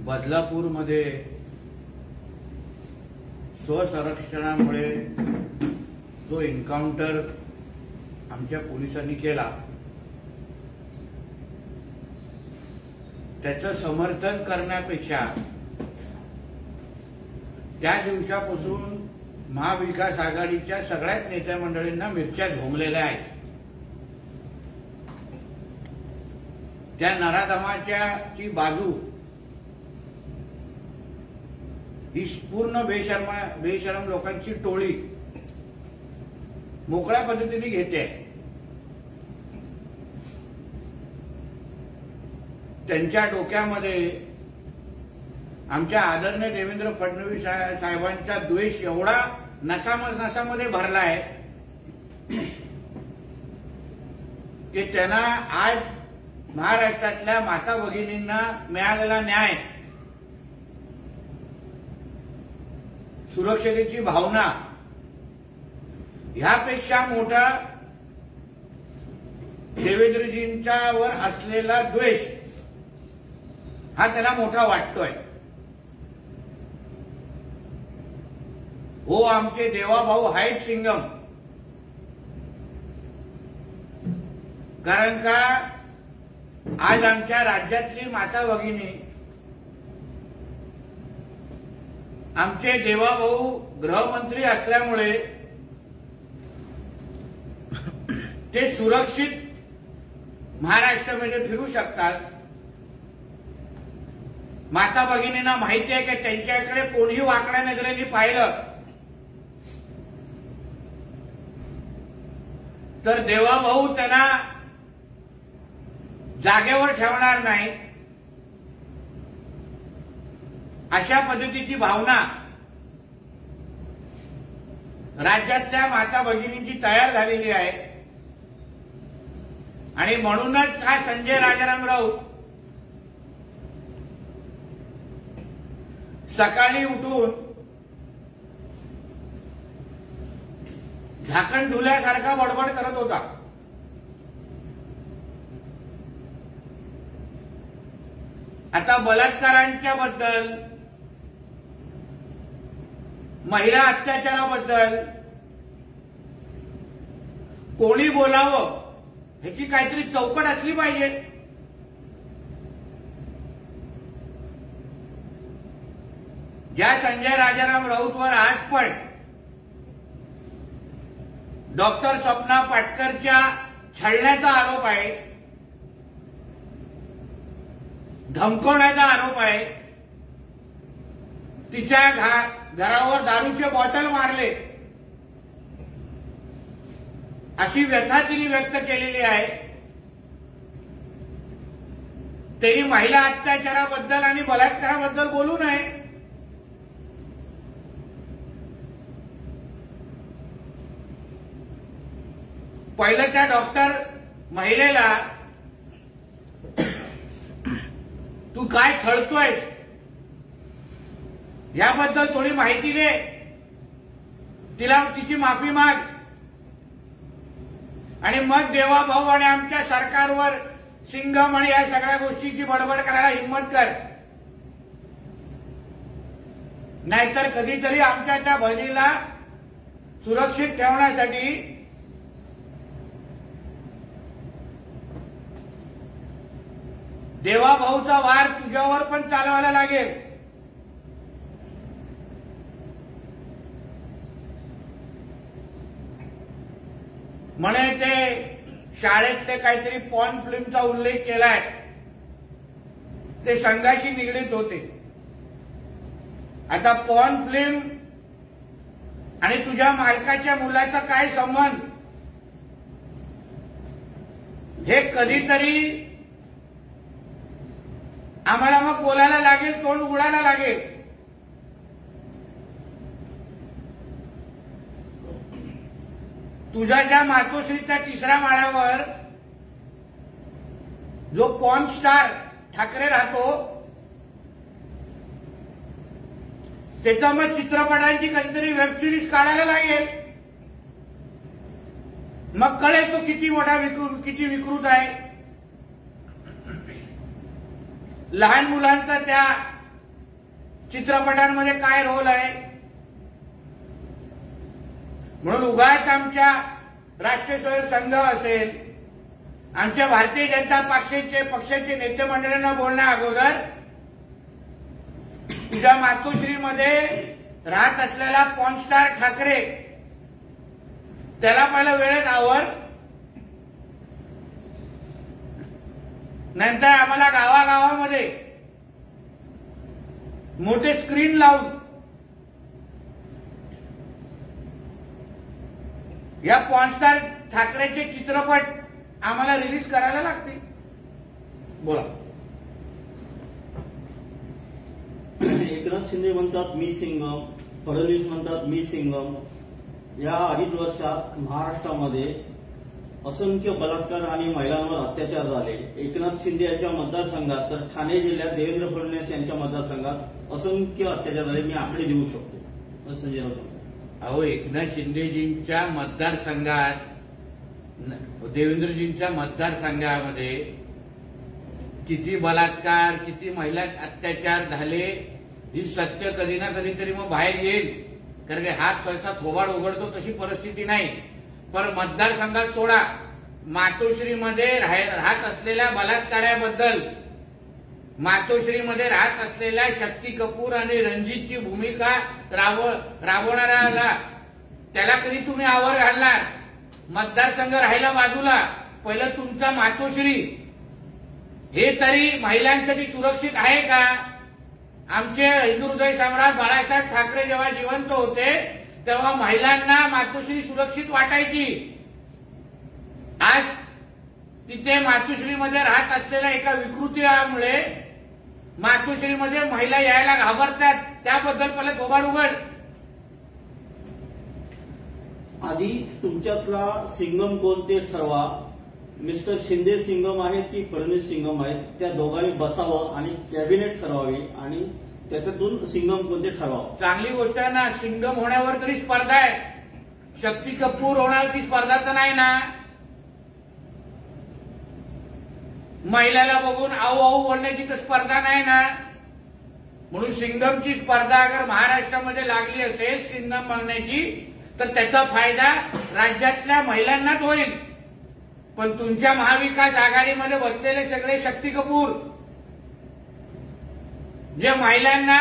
बदलापूरमध्ये स्वसंरक्षणामुळे जो एन्काउंटर आमच्या पोलिसांनी केला त्याचं समर्थन करण्यापेक्षा त्या दिवसापासून महाविकास आघाडीच्या सगळ्याच नेत्या मंडळींना मिरच्या झोंबलेल्या आहेत। त्या नराधमाच्या ची बाजू ही पूर्ण बेशरम लोकांची टोळी मोकळ्या पद्धतीने घेते। त्यांच्या डोक्यामध्ये आमच्या आदरणीय देवेंद्र फडणवीस साहेबांचा द्वेष एवढा नसामध्ये भरला आहे की त्यांना आज महाराष्ट्रातल्या माता भगिनींना मिळालेला न्याय, सुरक्षतेची भावना ह्यापेक्षा मोठा देवेंद्रजींच्यावर असलेला द्वेष हा त्याला मोठा वाटतोय। हो, आमचे देवाभाऊ आहेत सिंगम, कारण का आज आमच्या राज्यातली माता भगिनी आमचे देवाभाऊ गृहमंत्री असल्यामुळे ते सुरक्षित महाराष्ट्रामध्ये फिरू शकतात। माता भगिनींना माहिती आहे की त्यांच्याकडे कोणीही वाकड्या नजरेने पाहिलं तर देवाभाऊ त्यांना जागेवर ठेवणार नाही, अशा पद्धतीची भावना राज्यातल्या माता भगिनींची तयार झालेली आहे। आणि म्हणूनच हा संजय राजाराम राऊत सकाळी उठून झाकण धुल्यासारखा बडबड करत होता। आता बलात्कारांच्या बद्दल, महिला अत्याचाराबद्दल कोणी बोलावं ह्याची काहीतरी चौकट असली पाहिजे। ज्या संजय राजाराम राऊतवर आज पण डॉक्टर स्वप्ना पाटकरच्या छळण्याचा आरोप आहे, धमकवण्याचा आरोप आहे, तिच्या घरावर दारूचे बॉटल मारले अशी व्यथा तिने व्यक्त केलेली आहे। त्यांनी महिला अत्याचाराबद्दल आणि बलात्काराबद्दल बोलू नये। पहिलं त्या डॉक्टर महिलेला तू काय छळतोयस याबद्दल थोडी माहिती दे, तिला तिची माफी माग आणि मग देवाभाऊ आणि आमच्या सरकारवर सिंगम आणि या सगळ्या गोष्टीची बडबड करायला हिंमत कर। नाहीतर कधीतरी आमच्या त्या बहिणीला सुरक्षित ठेवण्यासाठी देवाभाऊचा वार तुझ्यावर पण चालवायला लागेल। म्हणे ते शाळेतले काहीतरी पॉर्न फिल्मचा उल्लेख केलाय, ते संघाशी निगडीत होते। आता पॉर्न फिल्म आणि तुझ्या मालकाच्या मुलाचा काय संबंध हे कधीतरी आम्हाला मग बोलायला लागेल, तोंड उघडायला लागेल। तुझ्या ज्या मातोश्रीच्या 3ऱ्या माळ्यावर जो पॉर्न स्टार ठाकरे राहतो त्याचा मग चित्रपटांची कधीतरी वेब सिरीज काढायला लागेल, मग कळेल तो किती मोठा किती विकृत आहे। लहान मुलांचा त्या चित्रपटांमध्ये काय रोल आहे? म्हणून उगाच आमच्या राष्ट्रीय स्वयंसेवक संघ असेल, आमच्या भारतीय जनता पक्षाचे नेते मंडळींना बोलण्या अगोदर तुझ्या मातोश्रीमध्ये राहत असलेला पॉर्न स्टार ठाकरे त्याला पहिलं वेळेत आवर, नंतर आम्हाला गावागावामध्ये मोठे स्क्रीन लावून या पॉर्न स्टार ठाकरेचे चित्रपट आम्हाला रिलीज करायला लागतील. बोला. एकनाथ शिंदे म्हणतात मी सिंगम, फडणवीस म्हणतात मी सिंगम. या 2.5 वर्षात महाराष्ट्रामध्ये असंख्य बलात्कार आणि महिलांवर अत्याचार झाले. एकनाथ शिंदे यांच्या मतदारसंघात तर ठाणे जिल्ह्यात देवेंद्र फडणवीस यांच्या मतदारसंघात असंख्य अत्याचार झाले. मी आकडे देऊ शकतो असं संजय राऊत. अहो, एकनाथ शिंदेजींच्या मतदारसंघात, देवेंद्रजींच्या मतदारसंघामध्ये किती बलात्कार, किती महिला अत्याचार झाले ही सत्य कधी ना कधीतरी मग बाहेर येईल. कारण की हात कसा थोबाड उघडतो तशी परिस्थिती नाही. पण मतदारसंघात सोडा, मातोश्रीमध्ये राहत असलेल्या बलात्काराबद्दल, मातोश्रीमध्ये राहत असलेल्या शक्ती कपूर आणि रणजितची भूमिका राबवणाऱ्याला त्याला कधी तुम्ही आवर घालणार? मतदारसंघ राहिला बाजूला, पहिलं तुमचा मातोश्री हे तरी महिलांसाठी सुरक्षित आहे का? आमचे हिंदू हृदय सम्राट बाळासाहेब ठाकरे जेव्हा जिवंत होते तेव्हा महिलांना मातोश्री सुरक्षित वाटायची. आज तिथे मातोश्रीमध्ये राहत असलेल्या एका विकृतीमुळे मातोश्रीमध्ये महिला यायला घाबरतात. त्याबद्दल पहिला थोबाड उघड. आधी तुमच्यातला सिंगम कोण ते ठरवा. मिस्टर शिंदे सिंगम आहेत की फडणवीस सिंगम आहेत, त्या दोघांनी बसावं आणि कॅबिनेट ठरवावे आणि त्याच्यातून सिंगम कोणते ठरवावं. चांगली गोष्ट आहे ना. सिंगम होण्यावर तरी स्पर्धा आहे. शक्ती कपूर होणार ती स्पर्धा तर नाही ना. महिलाला बघून आऊ आऊ बोलण्याची तर स्पर्धा नाही ना. म्हणून सिंगमची स्पर्धा अगर महाराष्ट्रामध्ये लागली असेल सिंगम बनण्याची तर त्याचा फायदा राज्यातल्या महिलांनाच होईल. पण तुमच्या महाविकास आघाडीमध्ये बसलेले सगळे शक्ती कपूर जे महिलांना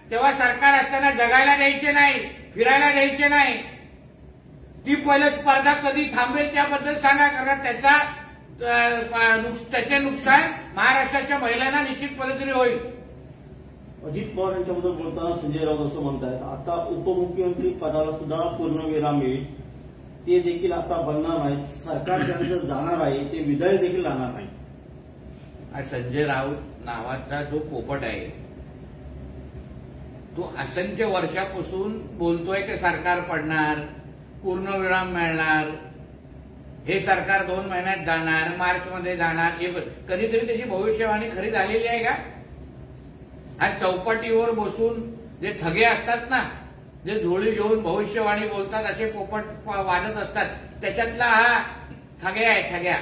तेव्हा सरकार असताना जगायला द्यायचे नाही, फिरायला द्यायचे नाही, ती पहिलं स्पर्धा कधी थांबेल त्याबद्दल सांगा. कारण त्याचे नुकसान महाराष्ट्राच्या महिलांना निश्चित पद्धतीने होईल. अजित पवार यांच्याबद्दल बोलताना संजय राऊत असं म्हणतायत आता उपमुख्यमंत्री पदाला सुद्धा पूर्णविराम येईल, ते देखील आता बनणार नाहीत. सरकार त्यांचं जाणार आहे, ते विधायक देखील राहणार नाही. आज संजय राऊत नावाचा जो पोपट आहे तो असंख्य वर्षापासून बोलतोय की सरकार पडणार, पूर्णविराम मिळणार, हे सरकार 2 महिन्यात जाणार, मार्चमध्ये जाणार. कधीतरी त्याची भविष्यवाणी खरी झालेली आहे का? आज चौपाटीवर बसून जे ठगे असतात ना, जे झोळी घेऊन भविष्यवाणी बोलतात, असे पोपट वाजत असतात, त्याच्यातला हा ठग्या आहे, ठग्या.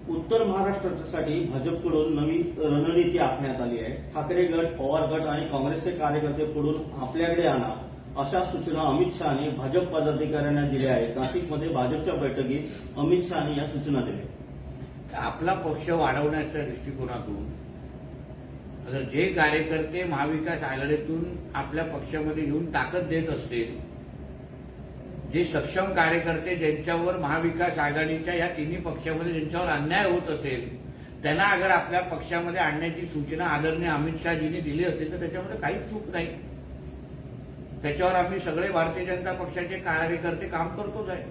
उत्तर महाराष्ट्रासाठी भाजपकडून नवी रणनीती आखण्यात आली आहे. ठाकरे गट, पवार गट आणि काँग्रेसचे कार्यकर्ते पुढून आपल्याकडे आणा अशा सूचना अमित शहाने भाजप पदाधिकाऱ्यांना दिल्या आहेत. नाशिकमध्ये भाजपच्या बैठकीत अमित शहाने या सूचना दिल्या. आपला पक्ष वाढवण्याच्या दृष्टिकोनातून जर जे कार्यकर्ते महाविकास आघाडीतून आपल्या पक्षामध्ये येऊन ताकद देत असतील, जे सक्षम कार्यकर्ते ज्यांच्यावर महाविकास आघाडीच्या या तिन्ही पक्षामध्ये ज्यांच्यावर अन्याय होत असेल त्यांना अगर आपल्या पक्षामध्ये आणण्याची सूचना आदरणीय अमित शहाजींनी दिली असेल तर त्याच्यामध्ये काहीच चूक नाही. त्याच्यावर आम्ही सगळे भारतीय जनता पक्षाचे कार्यकर्ते काम करतोच आहे.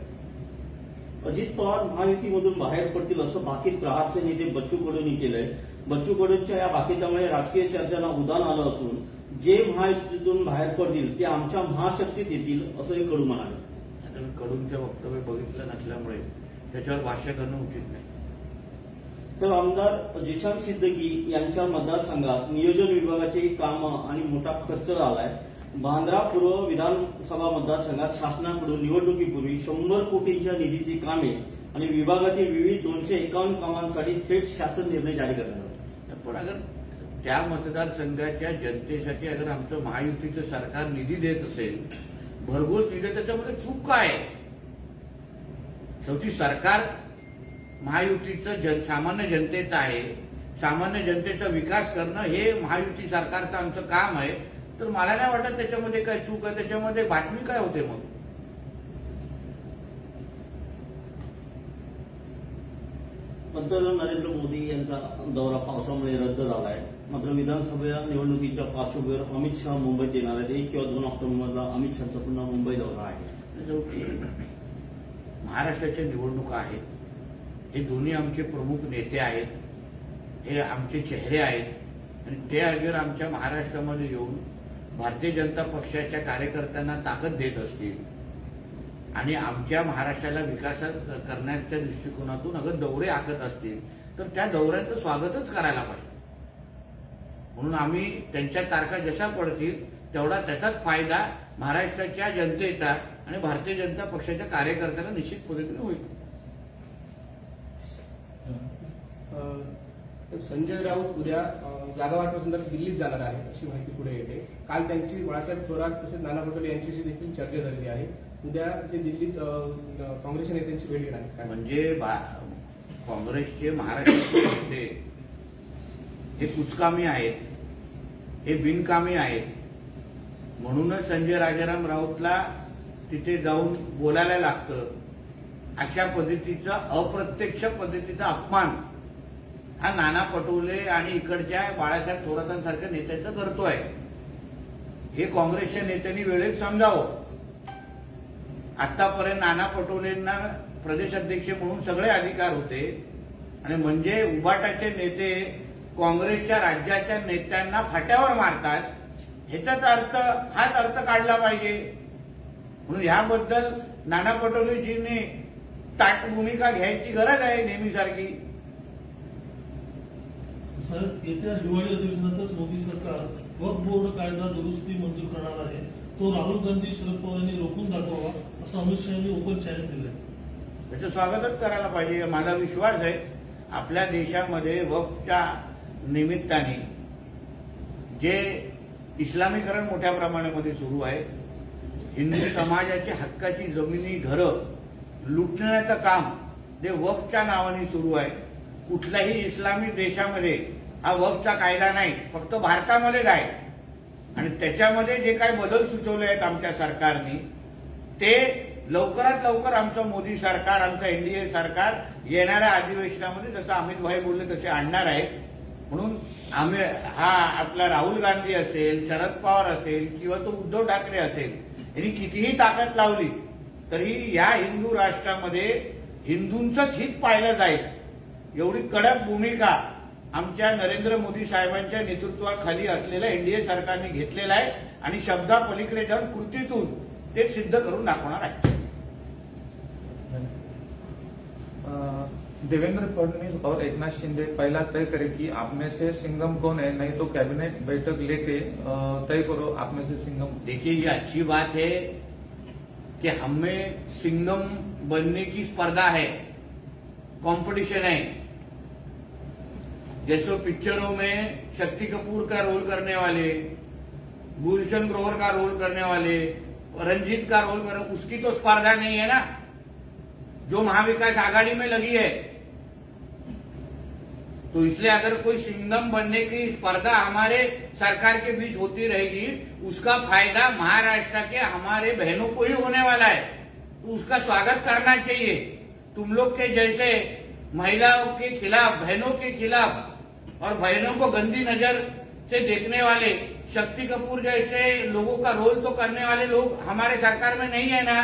अजित पवार महायुतीमधून बाहेर पडतील असं बाकी प्रहारचे नेते बच्चू कडूंनी केलंय. बच्चू कडूंच्या या बाकीत्यामुळे राजकीय चर्चांना उधाण आलं असून जे महायुतीतून बाहेर पडतील ते आमच्या महाशक्तीत येतील असंही कडू म्हणाले. कडूंचे वक्तव्य बघितलं नसल्यामुळे त्याच्यावर भाष्य करणं उचित नाही. तर आमदार जिशान सिद्दकी यांच्या मतदारसंघात नियोजन विभागाची कामं आणि मोठा खर्च झालाय. बांद्रा पूर्व विधानसभा मतदारसंघात शासनाकडून निवडणुकीपूर्वी 100 कोटींच्या निधीची कामे आणि विभागातील विविध 251 कामांसाठी थेट शासन निर्णय जारी करण्यात आला. पण अगर त्या मतदारसंघाच्या जनतेसाठी अगर आमचं महायुतीचं सरकार निधी देत असेल, भरघोस निधी, त्याच्यामध्ये चूक काय आहे? शेवटी सरकार महायुतीचं सामान्य जनतेचं आहे. सामान्य जनतेचा विकास करणं हे महायुती सरकारचं आमचं काम आहे. तर मला नाही वाटत त्याच्यामध्ये काय चूक आहे. त्याच्यामध्ये बातमी काय होते मग? पंतप्रधान नरेंद्र मोदी यांचा दौरा पावसामुळे रद्द झाला आहे. मात्र विधानसभा निवडणुकीच्या पार्श्वभूमीवर अमित शहा मुंबईत येणार आहेत. 1 किंवा 2 ऑक्टोबरला अमित शहाचा पुन्हा मुंबई दौरा आहे. महाराष्ट्राच्या निवडणुका आहेत. हे दोन्ही आमचे प्रमुख नेते आहेत, हे आमचे चेहरे आहेत आणि ते अगर आमच्या महाराष्ट्रामध्ये येऊन भारतीय जनता पक्षाच्या कार्यकर्त्यांना ताकद देत असतील आणि आमच्या महाराष्ट्राला विकास करण्याच्या दृष्टिकोनातून अगर दौरे आखत असतील तर त्या दौऱ्याचं स्वागतच करायला पाहिजे. म्हणून आम्ही त्यांच्या तारखा जशा पडतील तेवढा त्याचाच फायदा महाराष्ट्राच्या जनतेचा आणि भारतीय जनता पक्षाच्या कार्यकर्त्यांना निश्चित पद्धतीने होईल. संजय राऊत उद्या जागा वाटपासंदर्भात दिल्लीत जाणार आहे अशी माहिती पुढे येते. काल त्यांची बाळासाहेब थोरात तसेच नाना पटोले यांच्याशी देखील चर्चा झालेली आहे. उद्या ते दिल्लीत काँग्रेसच्या नेत्यांची भेट घेणार आहेत. म्हणजे काँग्रेसचे महाराष्ट्राचे नेते हे कुचकामी आहेत, हे बिनकामी आहेत. म्हणूनच संजय राजाराम राऊतला तिथे जाऊन बोलायला लागतं. अशा पद्धतीचा अप्रत्यक्ष पद्धतीचा अपमान हा नाना पटोले आणि इकडच्या बाळासाहेब थोरातांसारख्या नेत्यांचा करतोय. हे काँग्रेसच्या नेत्यांनी वेळेत समजावं. आतापर्यंत नाना पटोलेंना प्रदेश अध्यक्ष म्हणून सगळे अधिकार होते आणि म्हणजे उबाटाचे नेते काँग्रेसच्या राज्याच्या नेत्यांना फाट्यावर मारतात. ह्याचाच अर्थ हाच अर्थ काढला पाहिजे. म्हणून ह्याबद्दल नाना पटोलेजींनी ताठ भूमिका घ्यायची गरज आहे नेहमीसारखी. सर, येत्या हिवाळी अधिवेशनातच मोदी सरकार वक्फ बोर्ड कायदा दुरुस्ती मंजूर करणार आहे. तो राहुल गांधी, शरद पवार यांनी रोखून दाखवावा असं अमित शहा यांनी ओपन चॅलेंज दिलंय. त्याचं स्वागतच करायला पाहिजे. माझा विश्वास आहे आपल्या देशामध्ये वक्फच्या निमित्ताने जे इस्लामीकरण मोठ्या प्रमाणामध्ये सुरू आहे, हिंदू समाजाच्या हक्काची जमिनी, घरं लुटण्याचं काम जे वक्फच्या नावाने सुरू आहे. कुठल्याही इस्लामी देशामध्ये हा वक्फचा कायदा नाही, फक्त भारतामध्येच आहे. आणि त्याच्यामध्ये जे काही बदल सुचवले आहेत आमच्या सरकारने ते लवकरात लवकर आमचं मोदी सरकार, आमचं एनडीए सरकार येणाऱ्या अधिवेशनामध्ये जसं अमित भाई बोलले तसे आणणार आहे. म्हणून आम्ही हा आपला राहुल गांधी असेल, शरद पवार असेल किंवा तो उद्धव ठाकरे असेल, यांनी कितीही ताकद लावली तरी या हिंदू राष्ट्रामध्ये हिंदूंचंच हित पाळलं जाईल एवढी कडक भूमिका आमच्या नरेंद्र मोदी साहेबांच्या नेतृत्वाखाली असलेल्या एनडीए सरकारने घेतलेला आहे आणि शब्दापलीकडे जाऊन कृतीतून ते सिद्ध करून दाखवणार आहे. देवेंद्र फडणवीस और एकनाथ शिंदे पहला तय करे कि आप में से सिंघम कौन है, नहीं तो कैबिनेट बैठक लेके तय करो आप में से सिंघम. देखिए, ये अच्छी बात है कि हमें सिंघम बनने की स्पर्धा है, कंपटीशन है. जैसे पिक्चरों में शक्ति कपूर का रोल करने वाले, गुलशन ग्रोवर का रोल करने वाले, रंजीत का रोल करने, उसकी तो स्पर्धा नहीं है ना जो महाविकास आघाड़ी में लगी है. तो इसलिए अगर कोई सिंघम बनने की स्पर्धा हमारे सरकार के बीच होती रहेगी, उसका फायदा महाराष्ट्र के हमारे बहनों को ही होने वाला है. तो उसका स्वागत करना चाहिए. तुम लोग के जैसे महिलाओं के खिलाफ, बहनों के खिलाफ और बहनों को गंदी नजर से देखने वाले शक्ति कपूर जैसे लोगों का रोल तो करने वाले लोग हमारे सरकार में नहीं है ना.